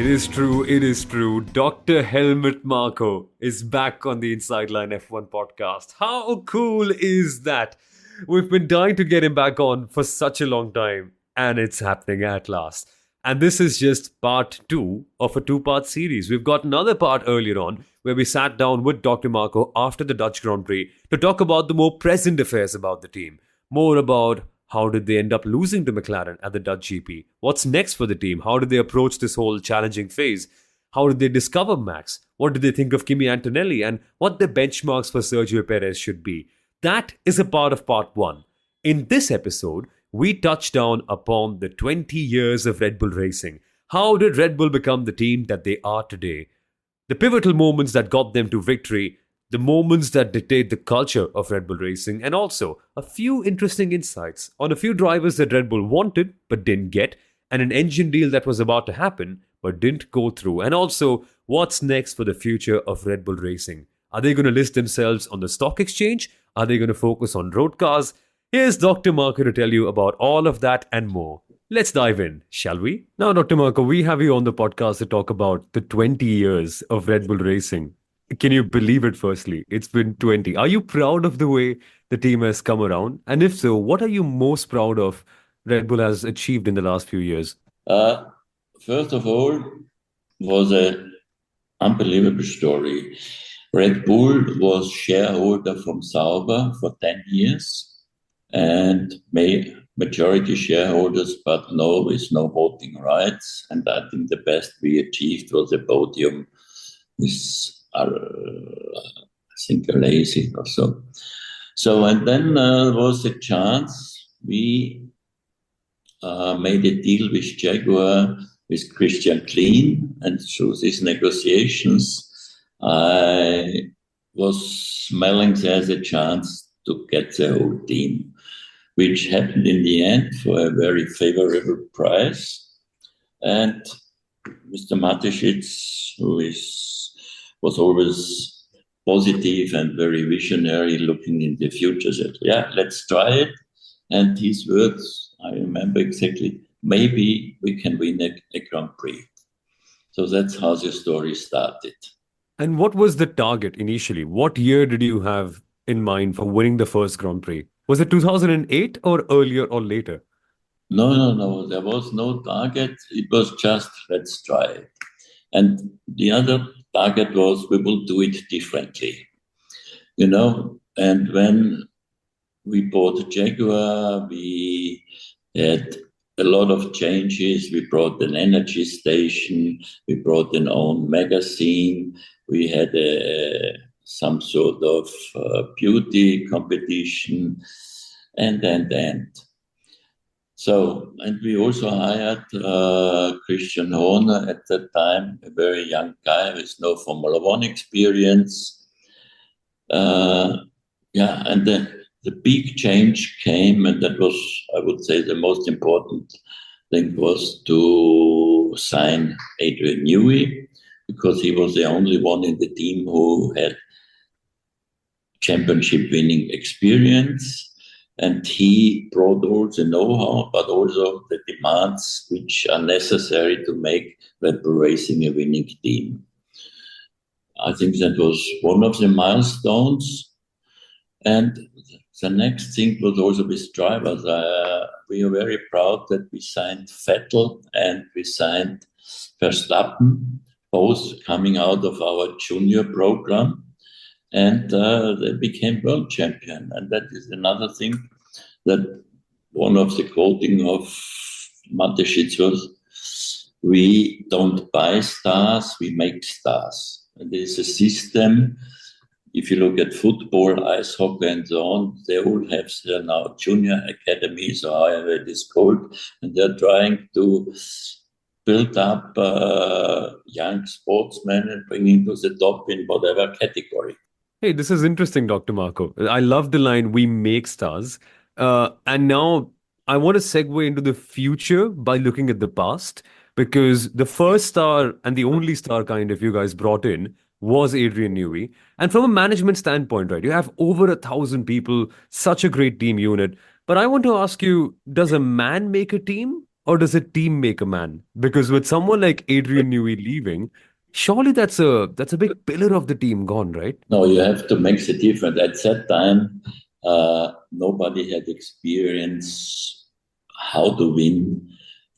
It is true, it is true. Dr. Helmut Marko is back on the Inside Line F1 podcast. How cool is that? We've been dying to get him back on for such a long time, and it's happening at last. And this is just part two of a two-part series. We've got another part earlier on where we sat down with Dr. Marko after the Dutch Grand Prix to talk about the more present affairs about the team. More about how did they end up losing to McLaren at the Dutch GP? What's next for the team? How did they approach this whole challenging phase? How did they discover Max? What did they think of Kimi Antonelli? And what the benchmarks for Sergio Perez should be? That is a part of part one. In this episode, we touch down upon the 20 years of Red Bull racing. How did Red Bull become the team that they are today? The pivotal moments that got them to victory, the moments that dictate the culture of Red Bull racing, and also a few interesting insights on a few drivers that Red Bull wanted but didn't get, and an engine deal that was about to happen but didn't go through, and also what's next for the future of Red Bull racing. Are they going to list themselves on the stock exchange? Are they going to focus on road cars? Here's Dr. Marko to tell you about all of that and more. Let's dive in, shall we? Now, Dr. Marko, we have you on the podcast to talk about the 20 years of Red Bull racing. Can you believe it, firstly? It's been 20. Are you proud of the way the team has come around? And if so, what are you most proud of Red Bull has achieved in the last few years? First of all, was an unbelievable story. Red Bull was shareholder from Sauber for 10 years and majority shareholders, but with no voting rights. And I think the best we achieved was a podium with I think a lazy or so. And then was a chance. We made a deal with Jaguar, with Christian Klein, and through these negotiations, I was smelling there's a chance to get the whole team, which happened in the end for a very favorable price. And Mr. Mateschitz, who was always positive and very visionary, looking in the future, said, yeah, let's try it. And his words, I remember exactly, maybe we can win a Grand Prix. So that's how the story started. And what was the target initially? What year did you have in mind for winning the first Grand Prix? Was it 2008 or earlier or later? No. There was no target. It was just, let's try it. And the other target was we will do it differently, and when we bought Jaguar, we had a lot of changes. We brought an energy station, we brought an own magazine, we had some sort of beauty competition, and so, and we also hired Christian Horner at that time, a very young guy with no Formula One experience. And the big change came, and that was, I would say, the most important thing was to sign Adrian Newey, because he was the only one in the team who had championship winning experience. And he brought all the know-how, but also the demands which are necessary to make Red Bull Racing a winning team. I think that was one of the milestones. And the next thing was also with drivers. We are very proud that we signed Vettel and we signed Verstappen, both coming out of our junior program. And they became world champion. And that is another thing that one of the quoting of Mateschitz was, we don't buy stars, we make stars. And there's a system. If you look at football, ice hockey and so on, they all have their now junior academies, or however it is called, and they're trying to build up young sportsmen and bring to the top in whatever category. Hey, this is interesting, Dr. Marko. I love the line, we make stars. And now I want to segue into the future by looking at the past, because the first star and the only star kind of you guys brought in was Adrian Newey. And from a management standpoint, right, you have over 1,000 people, such a great team unit. But I want to ask you, does a man make a team or does a team make a man? Because with someone like Adrian Newey leaving, surely that's a big pillar of the team gone, right? No, you have to make the difference. At that time, nobody had experience how to win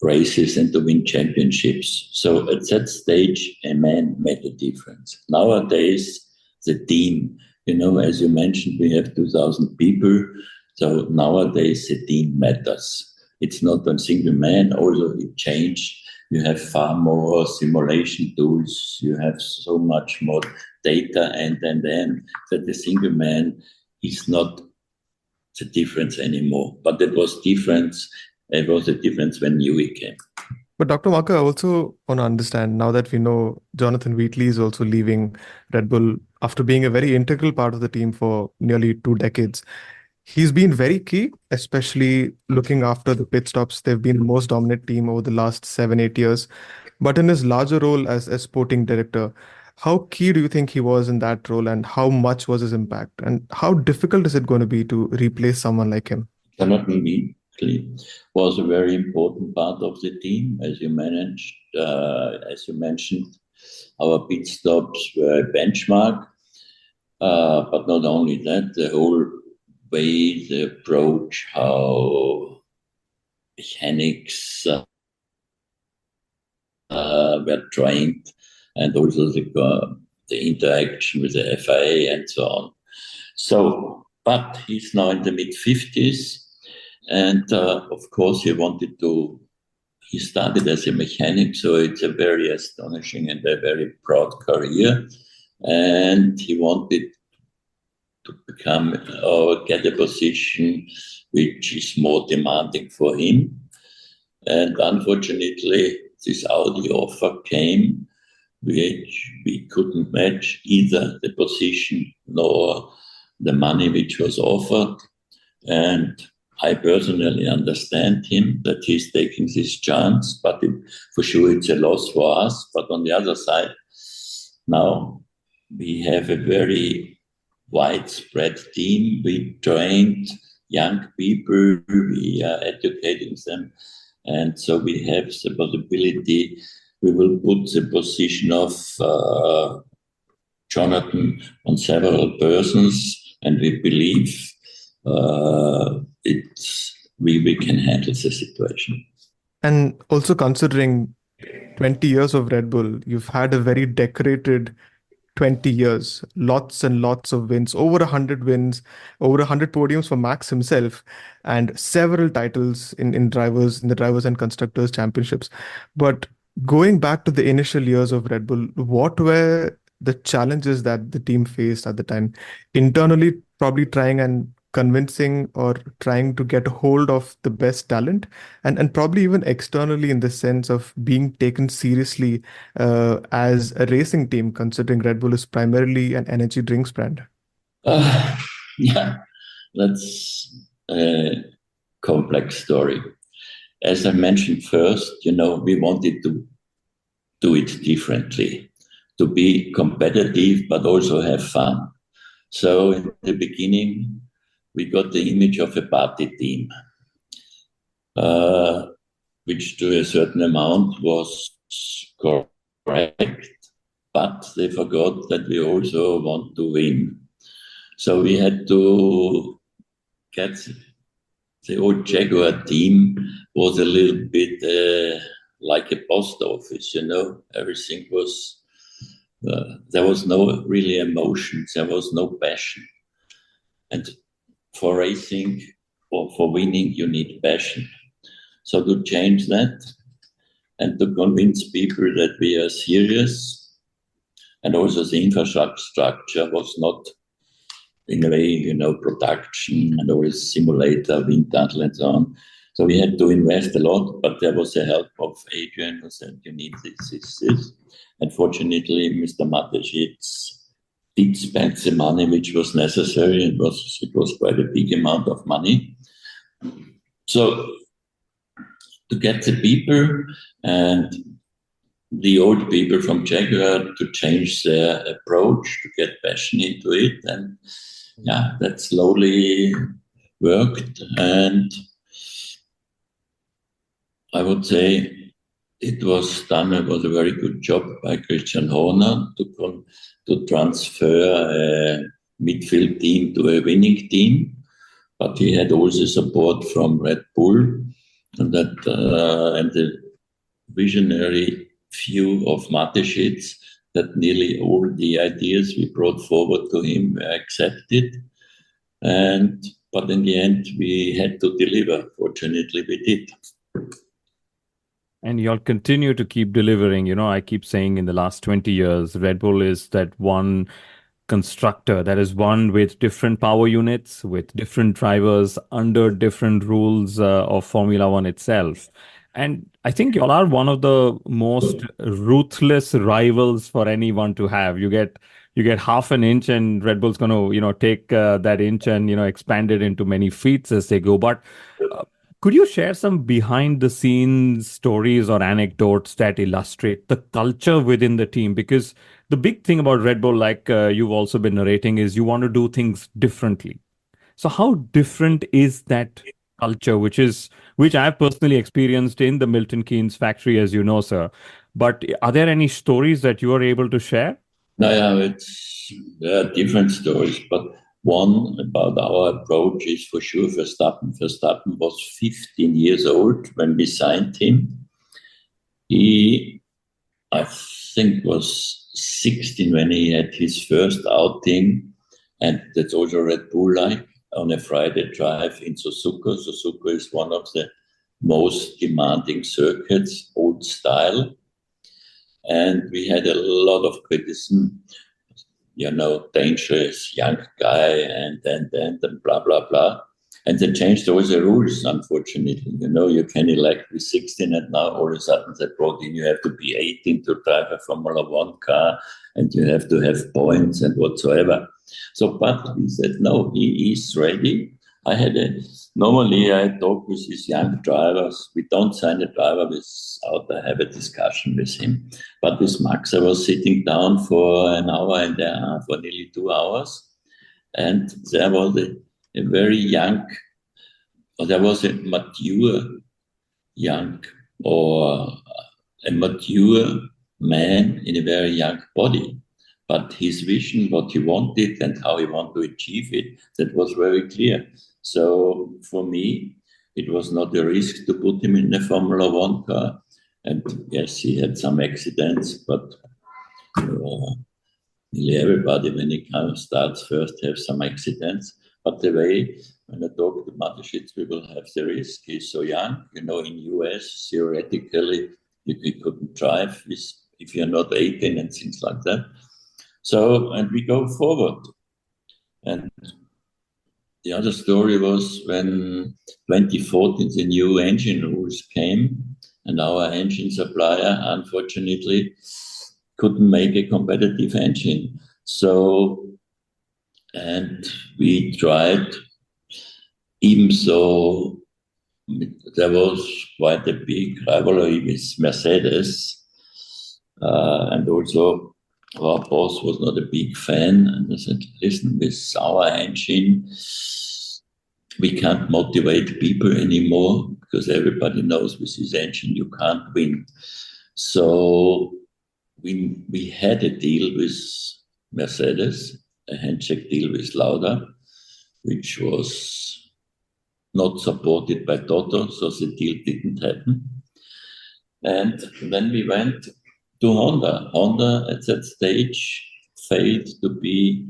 races and to win championships. So at that stage, a man made a difference. Nowadays, the team, as you mentioned, we have 2,000 people. So nowadays, the team matters. It's not a single man, although it changed. You have far more simulation tools. You have so much more data, and then that the single man is not the difference anymore. But it was difference. It was a difference when Newey came. But Dr. Marko, I also want to understand now that we know Jonathan Wheatley is also leaving Red Bull after being a very integral part of the team for nearly 2 decades. He's been very key, especially looking after the pit stops. They've been the most dominant team over the last 7, 8 years. But in his larger role as a sporting director, how key do you think he was in that role, and how much was his impact? And how difficult is it going to be to replace someone like him? Jonathan Wheatley was a very important part of the team, as you mentioned. Our pit stops were a benchmark, but not only that, the whole way, the approach, how mechanics were trained, and also the interaction with the FIA and so on. So, but he's now in the mid-50s, and of course he started as a mechanic, so it's a very astonishing and a very proud career, and he wanted to become or get a position which is more demanding for him. And unfortunately, this Audi offer came, which we couldn't match either the position nor the money which was offered. And I personally understand him that he's taking this chance, but for sure it's a loss for us. But on the other side, now we have a very widespread team. We trained young people, we are educating them. And so we have the possibility, we will put the position of Jonathan on several persons, and we believe we can handle the situation. And also considering 20 years of Red Bull, you've had a very decorated 20 years, lots and lots of wins, over 100 wins, over 100 podiums for Max himself, and several titles in the drivers and constructors championships. But going back to the initial years of Red Bull, what were the challenges that the team faced at the time? Internally, probably trying and convincing or trying to get a hold of the best talent, and probably even externally in the sense of being taken seriously as a racing team, considering Red Bull is primarily an energy drinks brand. Yeah, that's a complex story. As I mentioned first, we wanted to do it differently, to be competitive, but also have fun. So in the beginning, we got the image of a party team, which to a certain amount was correct, but they forgot that we also want to win. So we had to get the old Jaguar team was a little bit like a post office, everything was, there was no really emotion, there was no passion. And for racing or for winning, you need passion. So to change that and to convince people that we are serious, and also the infrastructure was not in a way, production and always simulator, wind tunnel and so on. So we had to invest a lot, but there was the help of Adrian who said, you need this. And fortunately, Mr. Mateschitz did spend the money which was necessary. It was quite a big amount of money. So to get the people and the old people from Jaguar to change their approach, to get passion into it, and that slowly worked. And I would say it was done. It was a very good job by Christian Horner to transfer a midfield team to a winning team. But he had also support from Red Bull, and the visionary view of Mateschitz, that nearly all the ideas we brought forward to him were accepted. But in the end, we had to deliver. Fortunately, we did. And you'll continue to keep delivering. I keep saying in the last 20 years, Red Bull is that one constructor that is one with different power units, with different drivers under different rules of Formula One itself. And I think y'all are one of the most ruthless rivals for anyone to have. You get half an inch, and Red Bull's going to take that inch and expand it into many feet as they go. But could you share some behind the scenes stories or anecdotes that illustrate the culture within the team? Because the big thing about Red Bull, like you've also been narrating, is you want to do things differently. So how different is that culture, which I've personally experienced in the Milton Keynes factory, as you know, sir. But are there any stories that you are able to share? No, yeah, there are different stories, but one about our approach is for sure Verstappen. Verstappen was 15 years old when we signed him. He, I think, was 16 when he had his first outing, and that's also Red Bull like, on a Friday drive in Suzuka. Suzuka is one of the most demanding circuits, old style. And we had a lot of criticism, dangerous young guy and blah, blah, blah. And they changed all the rules, unfortunately. You can elect with 16, and now all of a sudden they brought in you have to be 18 to drive a Formula One car, and you have to have points and whatsoever. So, but we said, no, he is ready. Normally I talk with these young drivers. We don't sign a driver without I have a discussion with him. But with Max, I was sitting down for an hour and a half, for nearly 2 hours. And there was a very young, or there was a mature young, or a mature man in a very young body. But his vision, what he wanted and how he wanted to achieve it, that was very clear. So for me, it was not a risk to put him in a Formula One car. And yes, he had some accidents, but nearly everybody, when he kind of starts first, have some accidents. But the way, when I talk to Mateschitz, we will have the risk. He's so young, in US, theoretically, you couldn't drive if you're not 18 and things like that. So, and we go forward. And the other story was when 2014 the new engine rules came, and our engine supplier, unfortunately, couldn't make a competitive engine. So, and we tried, even so, there was quite a big rivalry with Mercedes, and also our boss was not a big fan, and I said, listen, with our engine, we can't motivate people anymore because everybody knows with this engine you can't win. So we had a deal with Mercedes, a handshake deal with Lauda, which was not supported by Toto, so the deal didn't happen. And then we went to Honda. Honda at that stage failed to be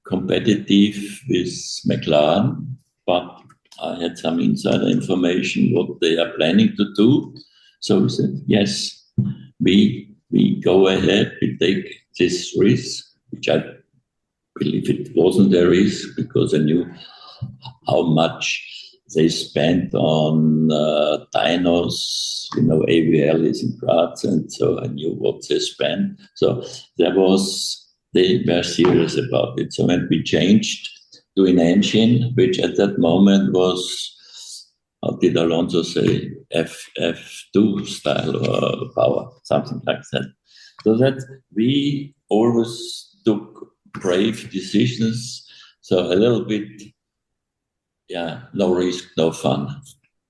competitive with McLaren, but I had some insider information what they are planning to do. So we said, yes, we go ahead, we take this risk, which I believe it wasn't a risk because I knew how much they spent on dynos, AVL is in Graz, and so I knew what they spent. So they were serious about it. So when we changed to an engine, which at that moment was, how did Alonso say, F2 style or power, something like that. So that we always took brave decisions. So a little bit, no risk, no fun.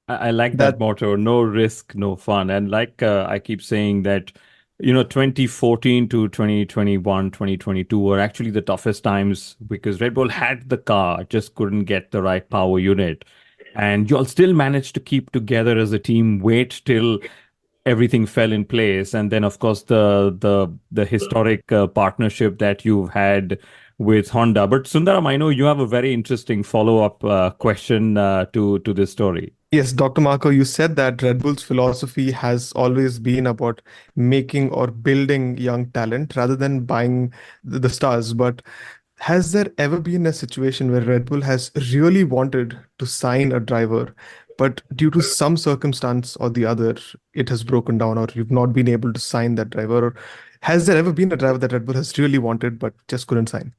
I like that That motto, no risk, no fun. And like I keep saying that, 2014 to 2021, 2022 were actually the toughest times because Red Bull had the car, just couldn't get the right power unit. And you all still managed to keep together as a team, wait till everything fell in place. And then, of course, the historic partnership that you've had with Honda. But Sundaram, I know you have a very interesting follow-up question to this story. Yes, Dr. Marko, you said that Red Bull's philosophy has always been about making or building young talent rather than buying the stars. But has there ever been a situation where Red Bull has really wanted to sign a driver, but due to some circumstance or the other, it has broken down, or you've not been able to sign that driver? Or has there ever been a driver that Red Bull has really wanted but just couldn't sign?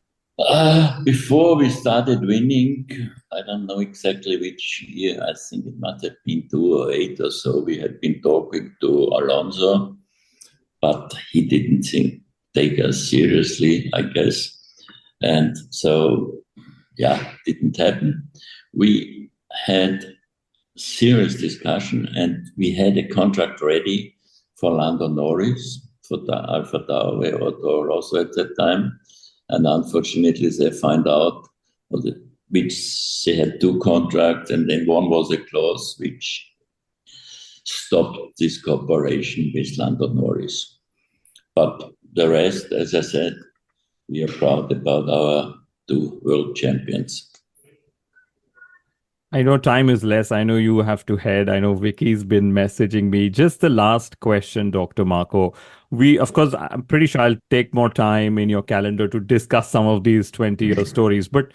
Before we started winning, I don't know exactly which year, I think it must have been 2008 or so, we had been talking to Alonso, but he didn't take us seriously, I guess. And so, yeah, didn't happen. We had serious discussion and we had a contract ready for Lando Norris, for the Alpha Tauri or Toro Rosso at that time. And unfortunately, they find out which they had two contracts, and then one was a clause which stopped this cooperation with Lando Norris. But the rest, as I said, we are proud about our two world champions. I know time is less. I know you have to head. I know Vicky's been messaging me. Just the last question, Dr. Marko. Of course, I'm pretty sure I'll take more time in your calendar to discuss some of these 20-year stories. But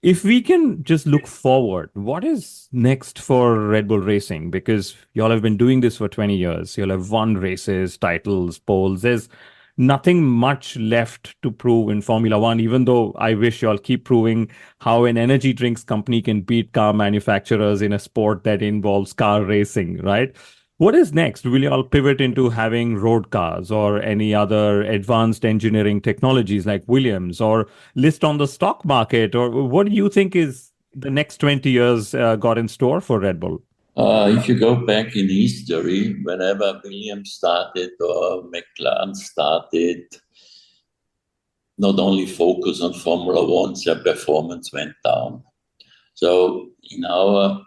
if we can just look forward, what is next for Red Bull Racing? Because y'all have been doing this for 20 years. Y'all have won races, titles, poles. There's nothing much left to prove in Formula One, even though I wish y'all keep proving how an energy drinks company can beat car manufacturers in a sport that involves car racing, right? What is next? Will y'all pivot into having road cars or any other advanced engineering technologies like Williams, or list on the stock market? Or what do you think is the next 20 years got in store for Red Bull? If you go back in history, whenever Williams started or McLaren started, not only focus on Formula One, their performance went down. So in our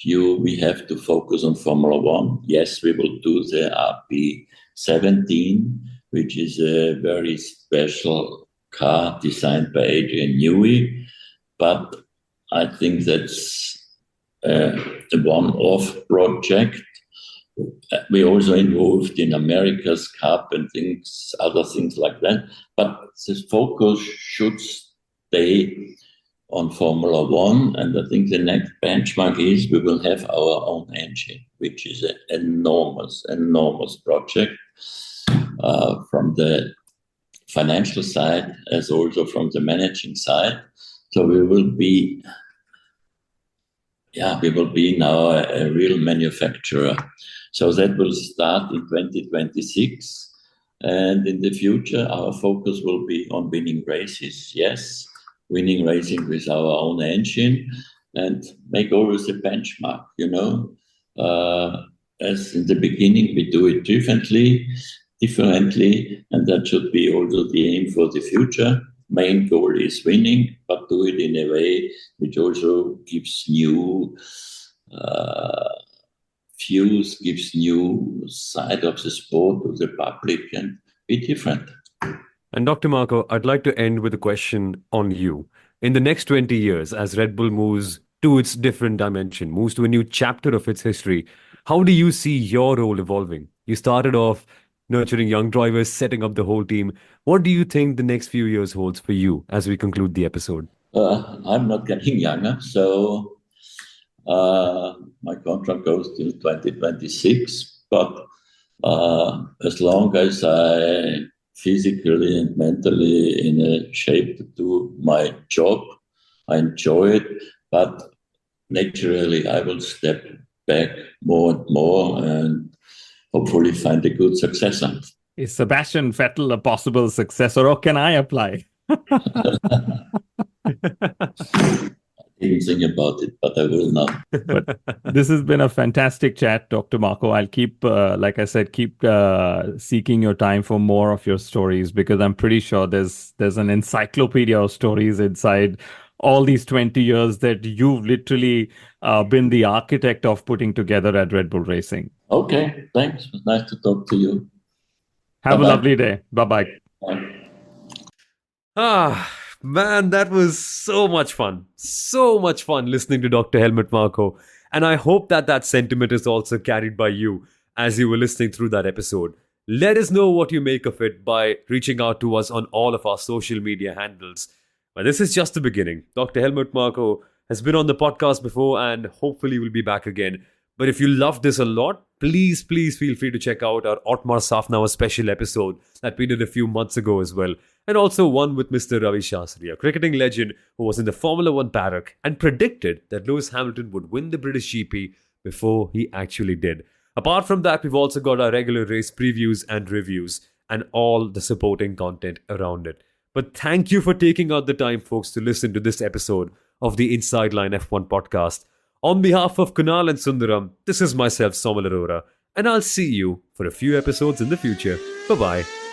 view, we have to focus on Formula One. Yes, we will do the RP17, which is a very special car designed by Adrian Newey, but I think that's a one-off project. We also involved in America's Cup and other things like that. But the focus should stay on Formula One. And I think the next benchmark is we will have our own engine, which is an enormous, enormous project from the financial side as also from the managing side. So we will be now a real manufacturer. So that will start in 2026. And in the future, our focus will be on winning races. Yes, winning racing with our own engine and make always a benchmark, As in the beginning, we do it differently, and that should be also the aim for the future. Main goal is winning, but do it in a way which also gives new views, gives new side of the sport to the public, and be different. And Dr. Marko, I'd like to end with a question on you. In the next 20 years, as Red Bull moves to its different dimension, moves to a new chapter of its history, how do you see your role evolving? You started off nurturing young drivers, setting up the whole team. What do you think the next few years holds for you as we conclude the episode? I'm not getting younger, so my contract goes till 2026. But as long as I physically and mentally in a shape to do my job, I enjoy it. But naturally, I will step back more and more and hopefully find a good successor. Is Sebastian Vettel a possible successor, or can I apply? even think about it, but I will not. But this has been a fantastic chat, Dr. Marko. I'll keep, like I said, keep seeking your time for more of your stories, because I'm pretty sure there's an encyclopedia of stories inside all these 20 years that you've literally been the architect of putting together at Red Bull Racing. Okay, thanks. It was nice to talk to you. Have Bye-bye. a lovely day. Bye-bye. Bye. Ah, man, that was so much fun. So much fun listening to Dr. Helmut Marko. And I hope that that sentiment is also carried by you as you were listening through that episode. Let us know what you make of it by reaching out to us on all of our social media handles. But this is just the beginning. Dr. Helmut Marko has been on the podcast before and hopefully will be back again. But if you loved this a lot, please feel free to check out our Otmar Safnauer special episode that we did a few months ago as well. And also one with Mr. Ravi Shastri, a cricketing legend who was in the Formula One paddock and predicted that Lewis Hamilton would win the British GP before he actually did. Apart from that, we've also got our regular race previews and reviews and all the supporting content around it. But thank you for taking out the time, folks, to listen to this episode of the Inside Line F1 podcast. On behalf of Kunal and Sundaram, this is myself, Somal Arora, and I'll see you for a few episodes in the future. Bye-bye.